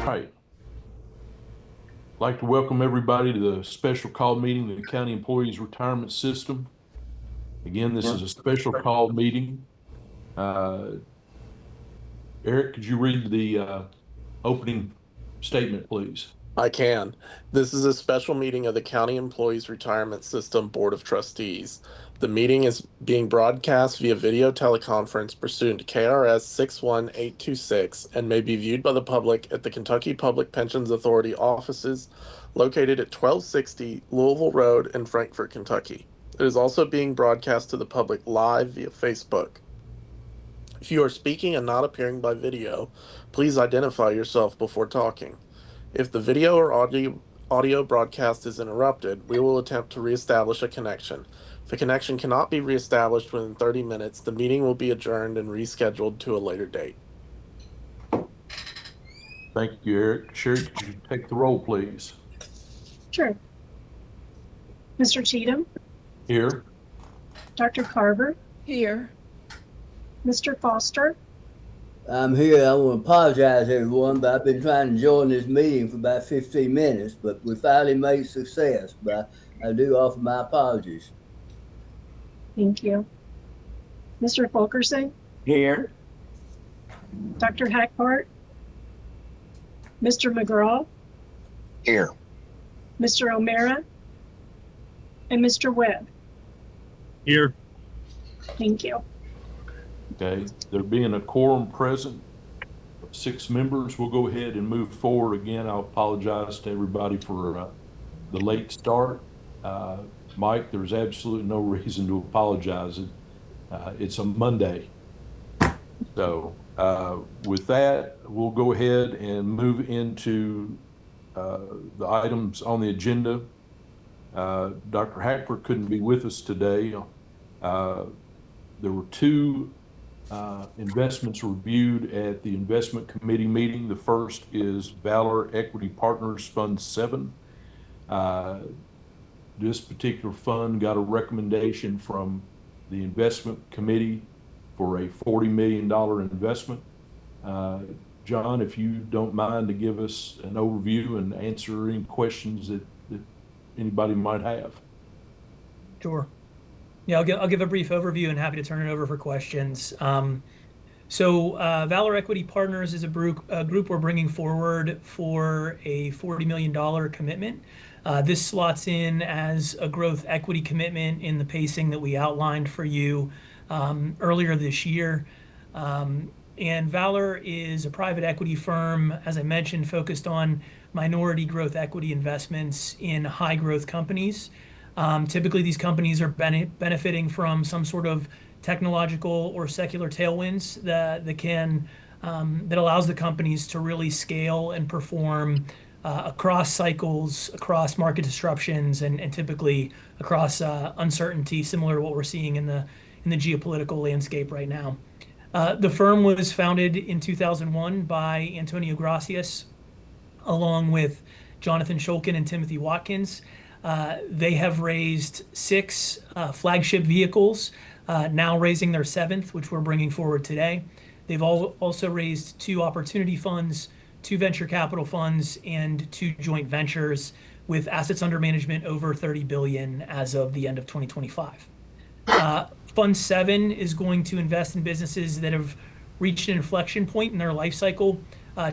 Right. I'd like to welcome everybody to the special call meeting of the County Employees Retirement System. Again, this is a special call meeting. Eric, could you read the opening statement, please? I can. This is a special meeting of the County Employees Retirement System Board of Trustees. The meeting is being broadcast via video teleconference pursuant to KRS 61826 and may be viewed by the public at the Kentucky Public Pensions Authority offices located at 1260 Louisville Road in Frankfort, Kentucky. It is also being broadcast to the public live via Facebook. If you are speaking and not appearing by video, please identify yourself before talking. If the video or audio broadcast is interrupted, we will attempt to reestablish a connection. If a connection cannot be reestablished within 30 minutes, the meeting will be adjourned and rescheduled to a later date. Thank you, Eric. Sherry, could you take the roll, please? Sure. Mr. Cheatham? Here. Dr. Carver? Here. Mr. Foster? I'm here. I want to apologize, everyone, but I've been trying to join this meeting for about 15 minutes, but we finally made success. But I do offer my apologies. Thank you. Mr. Fulkerson? Here. Dr. Hackbart? Mr. McGraw? Here. Mr. O'Mara? And Mr. Webb? Here. Thank you. Okay, there being a quorum present of 6 members, we'll go ahead and move forward. Again, I'll apologize to everybody for the late start. Mike, there's absolutely no reason to apologize. It's a Monday. So with that, we'll go ahead and move into the items on the agenda. Dr. Hackler couldn't be with us today. There were 2 investments reviewed at the investment committee meeting. The first is Valor Equity Partners Fund 7. This particular fund got a recommendation from the investment committee for a $40 million investment. John, if you don't mind to give us an overview and answer any questions that anybody might have. Sure. Yeah, I'll give a brief overview and happy to turn it over for questions. So Valor Equity Partners is a group we're bringing forward for a $40 million commitment. This slots in as a growth equity commitment in the pacing that we outlined for you earlier this year. And Valor is a private equity firm, as I mentioned, focused on minority growth equity investments in high growth companies. Typically, these companies are benefiting from some sort of technological or secular tailwinds that allows the companies to really scale and perform across cycles, across market disruptions, and typically across uncertainty, similar to what we're seeing in the geopolitical landscape right now. The firm was founded in 2001 by Antonio Gracias, along with Jonathan Shulkin and Timothy Watkins. They have raised 6 flagship vehicles, now raising their 7th, which we're bringing forward today. They've also raised 2 opportunity funds, 2 venture capital funds, and 2 joint ventures with assets under management over $30 billion as of the end of 2025. Fund 7 is going to invest in businesses that have reached an inflection point in their life cycle,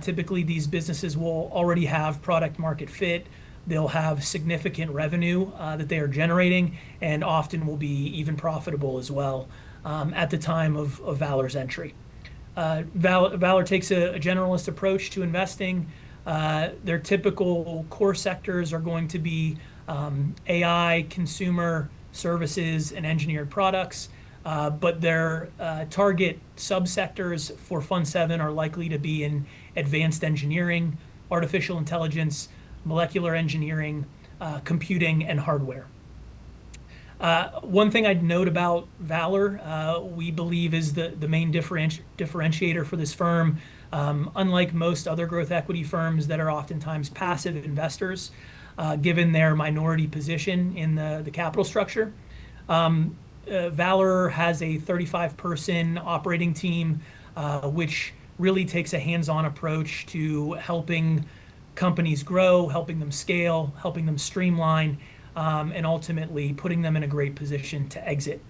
Typically, these businesses will already have product market fit. They'll have significant revenue that they are generating, and often will be even profitable as well at the time of Valor's entry. Valor takes a generalist approach to investing. Their typical core sectors are going to be AI, consumer services, and engineered products. But their target subsectors for Fund 7 are likely to be in advanced engineering, artificial intelligence, molecular engineering, computing, and hardware. One thing I'd note about Valor, we believe is the main differentiator for this firm. Unlike most other growth equity firms that are oftentimes passive investors, given their minority position in the capital structure, Valor has a 35-person operating team, which really takes a hands-on approach to helping companies grow, helping them scale, helping them streamline, and ultimately putting them in a great position to exit.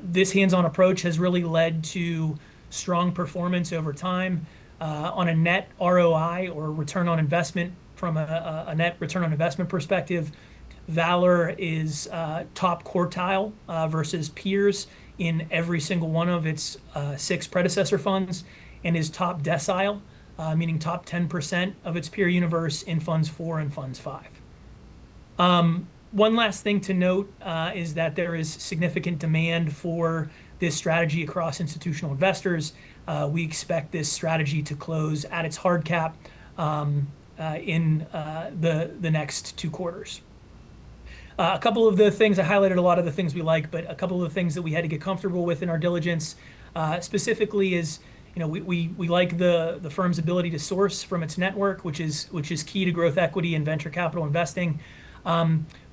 This hands-on approach has really led to strong performance over time. On a net ROI, or return on investment, from a net return on investment perspective, Valor is top quartile versus peers in every single one of its 6 predecessor funds, and is top decile, meaning top 10% of its peer universe in Funds 4 and Funds 5. One last thing to note is that there is significant demand for this strategy across institutional investors. We expect this strategy to close at its hard cap in the next 2 quarters. A couple of the things, I highlighted a lot of the things we like, but a couple of the things that we had to get comfortable with in our diligence, specifically is, we like the firm's ability to source from its network, which is key to growth equity and venture capital investing.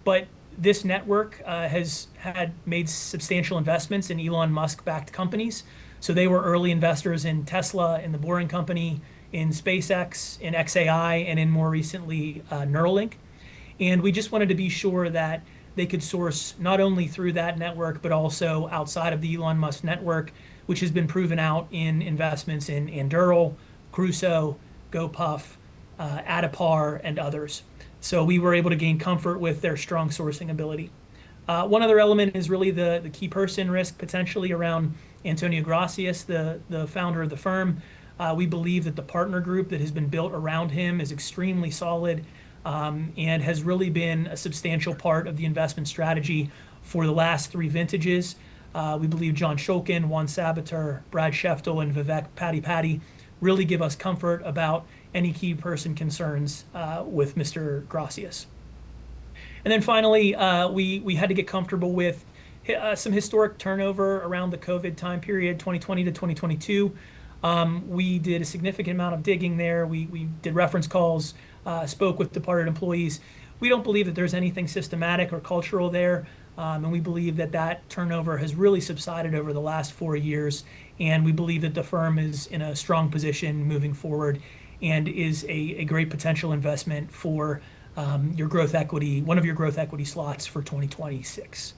But this network has made substantial investments in Elon Musk-backed companies. So they were early investors in Tesla, in The Boring Company, in SpaceX, in xAI, and in more recently Neuralink. And we just wanted to be sure that they could source not only through that network, but also outside of the Elon Musk network, which has been proven out in investments in Anduril, Crusoe, GoPuff, Adipar, and others. So we were able to gain comfort with their strong sourcing ability. One other element is really the key person risk, potentially around Antonio Gracias, the founder of the firm. We believe that the partner group that has been built around him is extremely solid, and has really been a substantial part of the investment strategy for the last 3 vintages. We believe John Shulkin, Juan Sabater, Brad Sheftel, and Vivek Padi really give us comfort about any key person concerns with Mr. Gracias. And then finally, we had to get comfortable with some historic turnover around the COVID time period, 2020 to 2022. We did a significant amount of digging there. We did reference calls, spoke with departed employees. We don't believe that there's anything systematic or cultural there, and we believe that turnover has really subsided over the last 4 years, and we believe that the firm is in a strong position moving forward and is a great potential investment for your growth equity, one of your growth equity slots for 2026.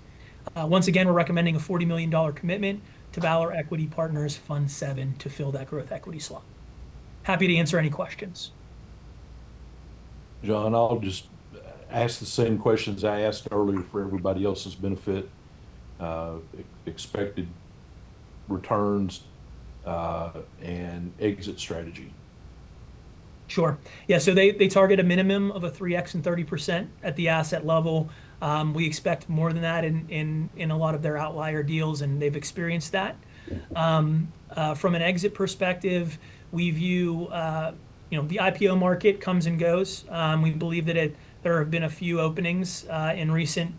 Once again, we're recommending a $40 million commitment to Valor Equity Partners Fund 7 to fill that growth equity slot. Happy to answer any questions. John, I'll just ask the same questions I asked earlier for everybody else's benefit. Expected returns and exit strategy. Sure. Yeah, so they target a minimum of a 3x and 30% at the asset level. We expect more than that in a lot of their outlier deals, and they've experienced that. From an exit perspective, we view the IPO market comes and goes. We believe that there have been a few openings in recent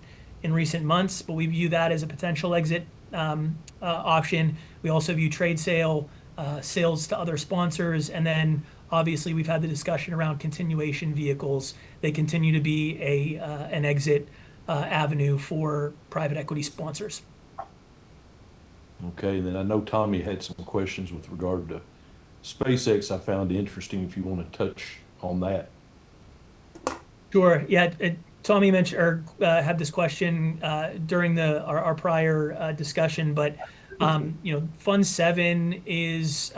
months, but we view that as a potential exit option. We also view trade sales to other sponsors, and then obviously we've had the discussion around continuation vehicles. They continue to be an exit avenue for private equity sponsors. Okay, and then I know Tommy had some questions with regard to SpaceX. I found interesting if you want to touch on that. Sure. Yeah, Tommy mentioned or had this question during our prior discussion, but Fund 7 is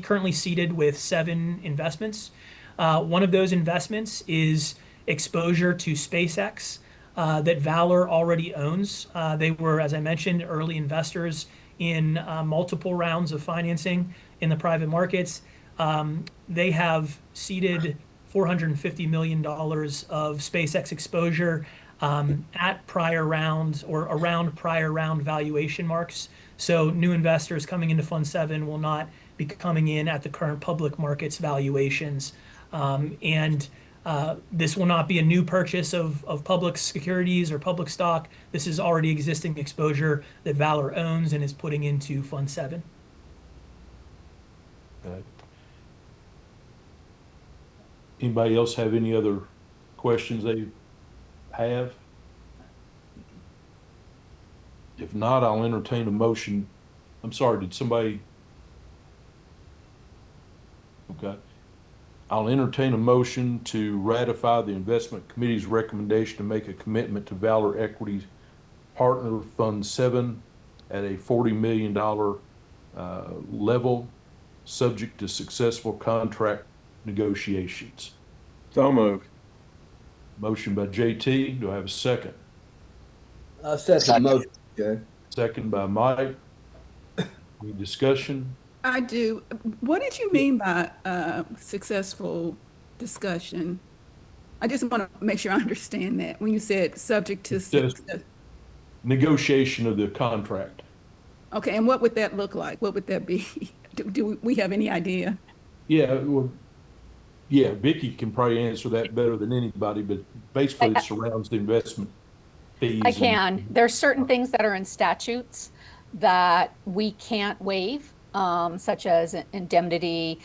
currently seated with 7 investments. One of those investments is exposure to SpaceX that Valor already owns. They were, as I mentioned, early investors in multiple rounds of financing in the private markets. They have seeded $450 million of SpaceX exposure at prior rounds or around prior round valuation marks. So new investors coming into Fund 7 will not be coming in at the current public markets valuations. This will not be a new purchase of public securities or public stock. This is already existing exposure that Valor owns and is putting into Fund 7. Okay. Anybody else have any other questions they have? If not, I'll entertain a motion. I'm sorry, did somebody? Okay. I'll entertain a motion to ratify the investment committee's recommendation to make a commitment to Valor Equities Partner Fund 7 at a $40 million level, subject to successful contract negotiations. So moved. Motion by JT. Do I have a second? I second the Second. motion, Chair. Second by Mike. Any discussion? I do. What did you mean by successful discussion? I just want to make sure I understand that when you said subject to Just- success. Negotiation of the contract. Okay, and what would that look like? What would that be? Do we have any idea? Yeah, well, yeah, Vicky can probably answer that better than anybody, but basically it surrounds the investment fees. I can. There's certain things that are in statutes that we can't waive, such as indemnity,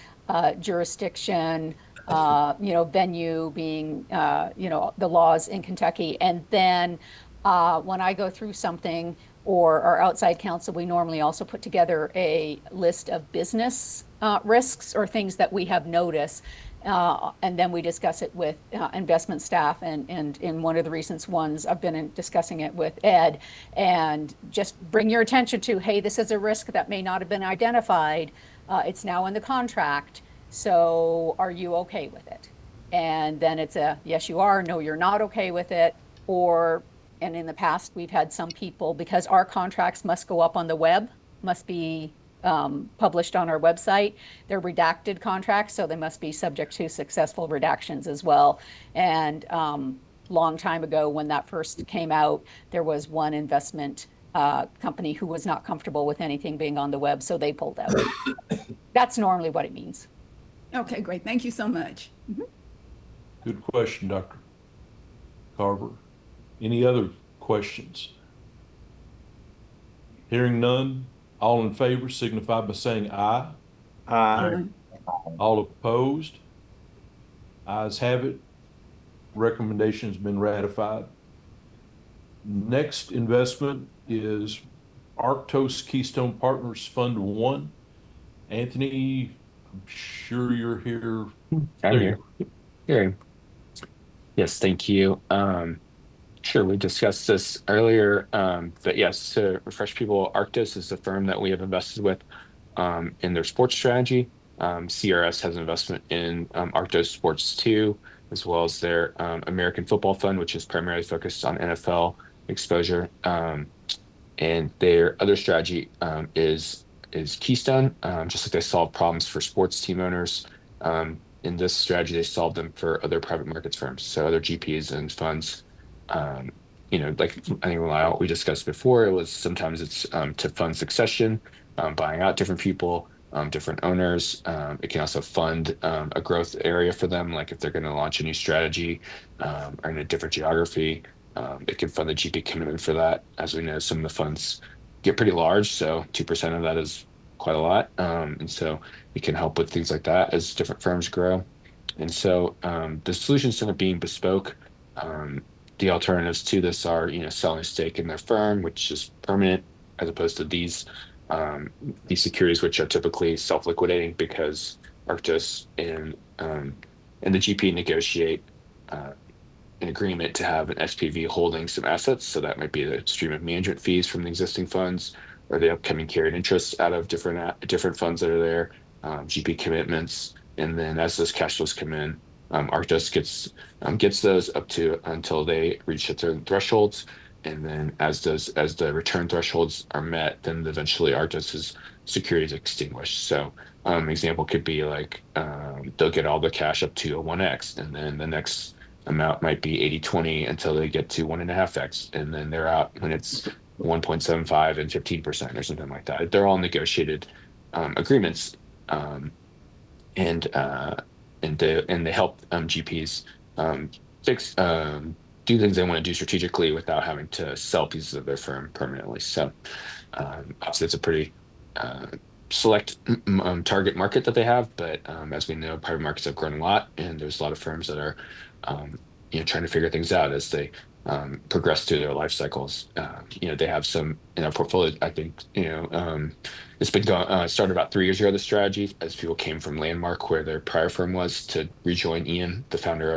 jurisdiction, venue being, the laws in Kentucky. And then when I go through something or our outside counsel, we normally also put together a list of business risks or things that we have noticed. And then we discuss it with investment staff. And in one of the recent ones, I've been discussing it with Ed. And just bring your attention to, hey, this is a risk that may not have been identified. It's now in the contract. So are you okay with it? And then it's a yes, you are. No, you're not okay with it. And in the past, we've had some people, because our contracts must go up on the web, must be published on our website. They're redacted contracts, so they must be subject to successful redactions as well. And long time ago, when that first came out, there was one investment company who was not comfortable with anything being on the web, so they pulled out. That's normally what it means. Okay, great. Thank you so much. Good question, Dr. Carver. Any other questions? Hearing none, all in favor signify by saying aye. Aye. All opposed? Ayes have it. Recommendation's been ratified. Next investment is Arctos Keystone Partners Fund 1. Anthony, I'm sure you're here. I'm here. Here. Yes, thank you. Sure, we discussed this earlier, but yes, to refresh people, Arctos is the firm that we have invested with in their sports strategy. CRS has an investment in Arctos Sports 2, as well as their American Football Fund, which is primarily focused on NFL exposure. And their other strategy is Keystone. Just like they solve problems for sports team owners, in this strategy, they solve them for other private markets firms, so other GPs and funds. Like I think we discussed before, it was sometimes it's to fund succession, buying out different people, different owners. It can also fund a growth area for them, like if they're going to launch a new strategy or in a different geography. It can fund the GP commitment for that. As we know, some of the funds get pretty large, so 2% of that is quite a lot. And so it can help with things like that as different firms grow. And so the solutions end up being bespoke. The alternatives to this are, selling a stake in their firm, which is permanent, as opposed to these securities, which are typically self-liquidating because Arctos and the GP negotiate an agreement to have an SPV holding some assets. So that might be the stream of management fees from the existing funds, or the upcoming carried interest out of different funds that are there, GP commitments, and then as those cash flows come in, Arctos gets those up to until they reach certain thresholds, and then as the return thresholds are met, then eventually Arctos's security is extinguished. So example could be like they'll get all the cash up to a 1x, and then the next amount might be 80/20 until they get to 1.5x, and then they're out when it's 1.75 and 15% or something like that. They're all negotiated agreements, and they help GPs fix do things they want to do strategically without having to sell pieces of their firm permanently. So obviously it's a pretty select target market that they have, but as we know, private markets have grown a lot, and there's a lot of firms that are trying to figure things out as they progress through their life cycles. They have some in our portfolio. I think it's been started about 3 years ago. The strategy, as people came from Landmark, where their prior firm was, to rejoin Ian, the co-founder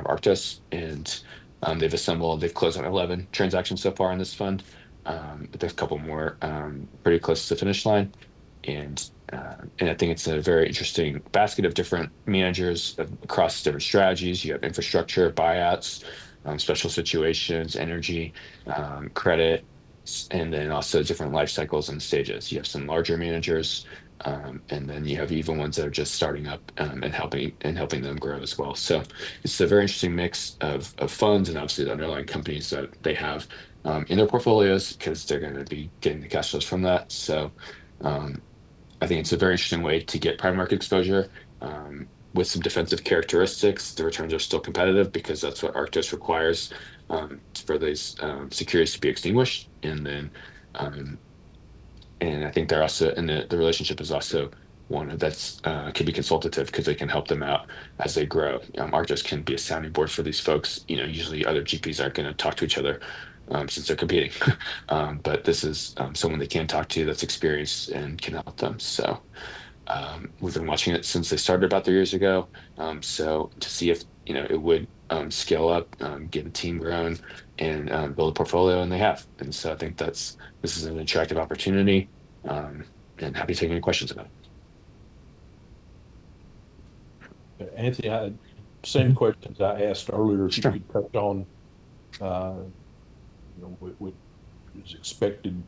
of Arctos, and they've closed on 11 transactions so far in this fund. But there's a couple more pretty close to the finish line, and I think it's a very interesting basket of different managers across different strategies. You have infrastructure, buyouts, special situations, energy, credit, and then also different life cycles and stages. You have some larger managers, and then you have even ones that are just starting up and helping them grow as well. So it's a very interesting mix of funds, and obviously the underlying companies that they have in their portfolios, because they're going to be getting the cash flows from that. So I think it's a very interesting way to get private market exposure with some defensive characteristics. The returns are still competitive because that's what Arctos requires for these securities to be extinguished. And then, and I think they're also, and the relationship is also one that's can be consultative, because they can help them out as they grow. Arctos can be a sounding board for these folks. Usually other GPs aren't going to talk to each other since they're competing, but this is someone they can talk to that's experienced and can help them. So we've been watching it since they started about 3 years ago. So to see if it would scale up, get a team grown, and build a portfolio, and they have. And so I think this is an attractive opportunity, and happy to take any questions about it. Anthony, same questions I asked earlier. If Sure. you could touch on what is expected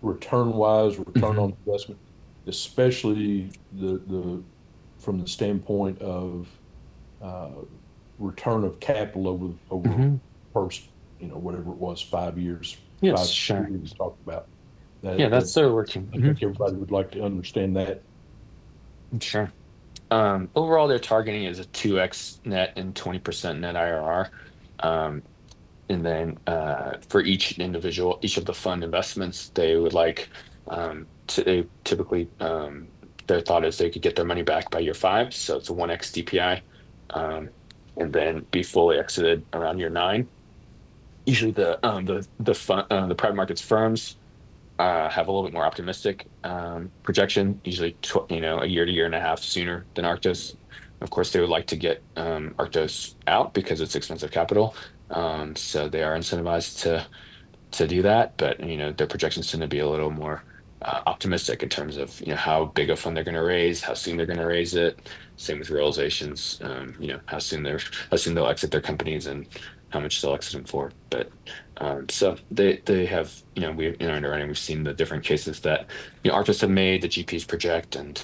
return-wise, return on investment, especially from the standpoint of return of capital over first, whatever it was, 5 years. Yes, 5 sure. years talked about. That's their working. I think everybody would like to understand that. Sure. Overall, their targeting is a 2x net and 20% net IRR. And then for each of the fund investments, they would like they typically their thought is they could get their money back by year 5, so it's a 1x DPI, and then be fully exited around year 9. Usually the private markets firms have a little bit more optimistic projection, usually a year to year and a half sooner than Arctos. Of course, they would like to get Arctos out because it's expensive capital. So they are incentivized to do that, but their projections tend to be a little more optimistic in terms of how big a fund they're going to raise, how soon they're going to raise it. Same with realizations, how soon they'll exit their companies and how much they'll exit them for. But so they have we in our underwriting, we've seen the different cases that Arctos have made, the GPs project, and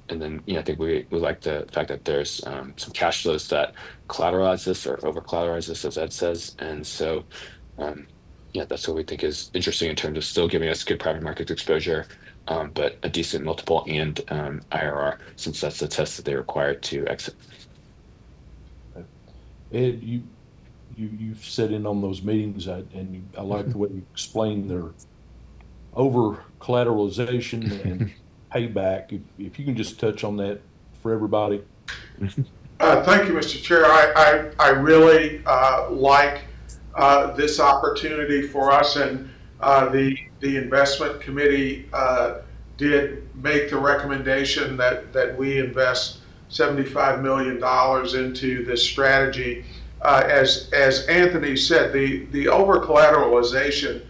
then I think we like the fact that there's some cash flows that collateralize this or over collateralize this, as Ed says. And so that's what we think is interesting in terms of still giving us good private market exposure, but a decent multiple and IRR, since that's the test that they require to exit. Ed, you've sat in on those meetings, and I like the way you explain their over collateralization and payback. If you can just touch on that for everybody. Thank you, Mr. Chair. I really like this opportunity for us, and the investment committee did make the recommendation that we invest $75 million into this strategy. As Anthony said, the over collateralization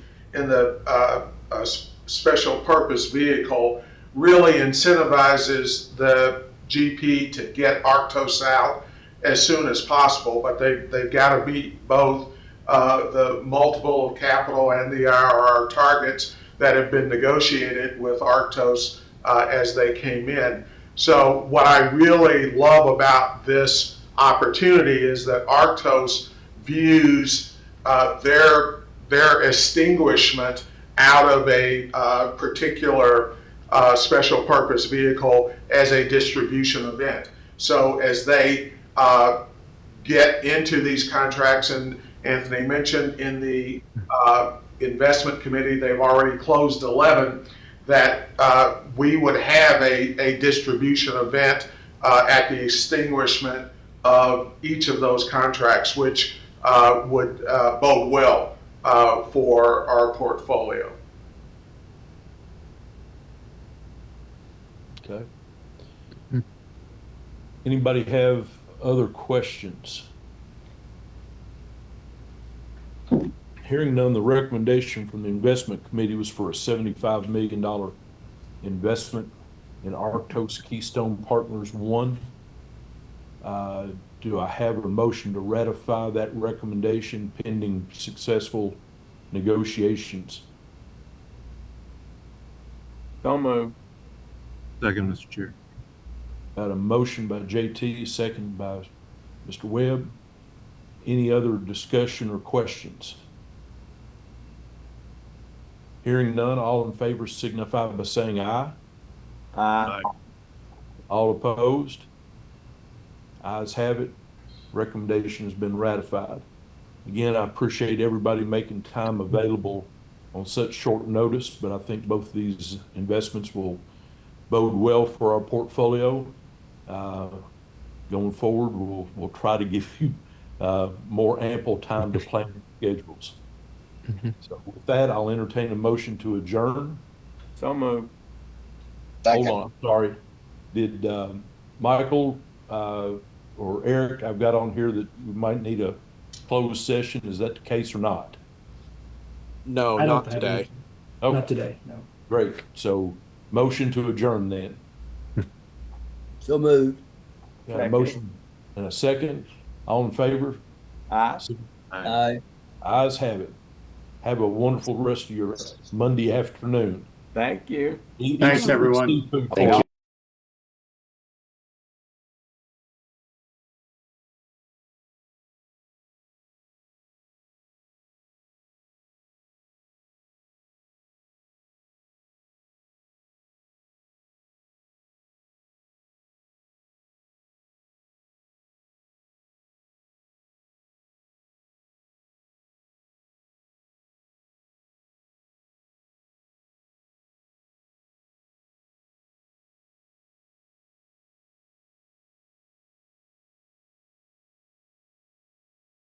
special purpose vehicle really incentivizes the GP to get Arctos out as soon as possible, but they've got to meet both the multiple of capital and the IRR targets that have been negotiated with Arctos as they came in. So what I really love about this opportunity is that Arctos views their extinguishment out of a particular special purpose vehicle as a distribution event. So as they get into these contracts, and Anthony mentioned in the investment committee, they've already closed 11, that we would have a distribution event at the extinguishment of each of those contracts, which would bode well for our portfolio. Okay. Anybody have other questions? Hearing none, the recommendation from the investment committee was for a $75 million investment in Arctos Keystone Partners 1. Do I have a motion to ratify that recommendation pending successful negotiations? So moved. Second, Mr. Chair. Got a motion by JT, second by Mr. Webb. Any other discussion or questions? Hearing none, all in favor signify by saying aye. Aye. All opposed? Ayes have it. Recommendation has been ratified. Again, I appreciate everybody making time available on such short notice, but I think both of these investments will bode well for our portfolio. Going forward, we'll try to give you more ample time to plan schedules. So with that, I'll entertain a motion to adjourn. So moved. Second. Hold on, I'm sorry. Did Michael or Eric, I've got on here that we might need a closed session. Is that the case or not? No, not today. Oh, Not today, no. great. So motion to adjourn then. So moved. Got a Second. motion and a second. All in favor? Aye. Aye. Ayes have it. Have a wonderful rest of your Monday afternoon. Thank you. Eat Thanks, some everyone. seafood Thank for you.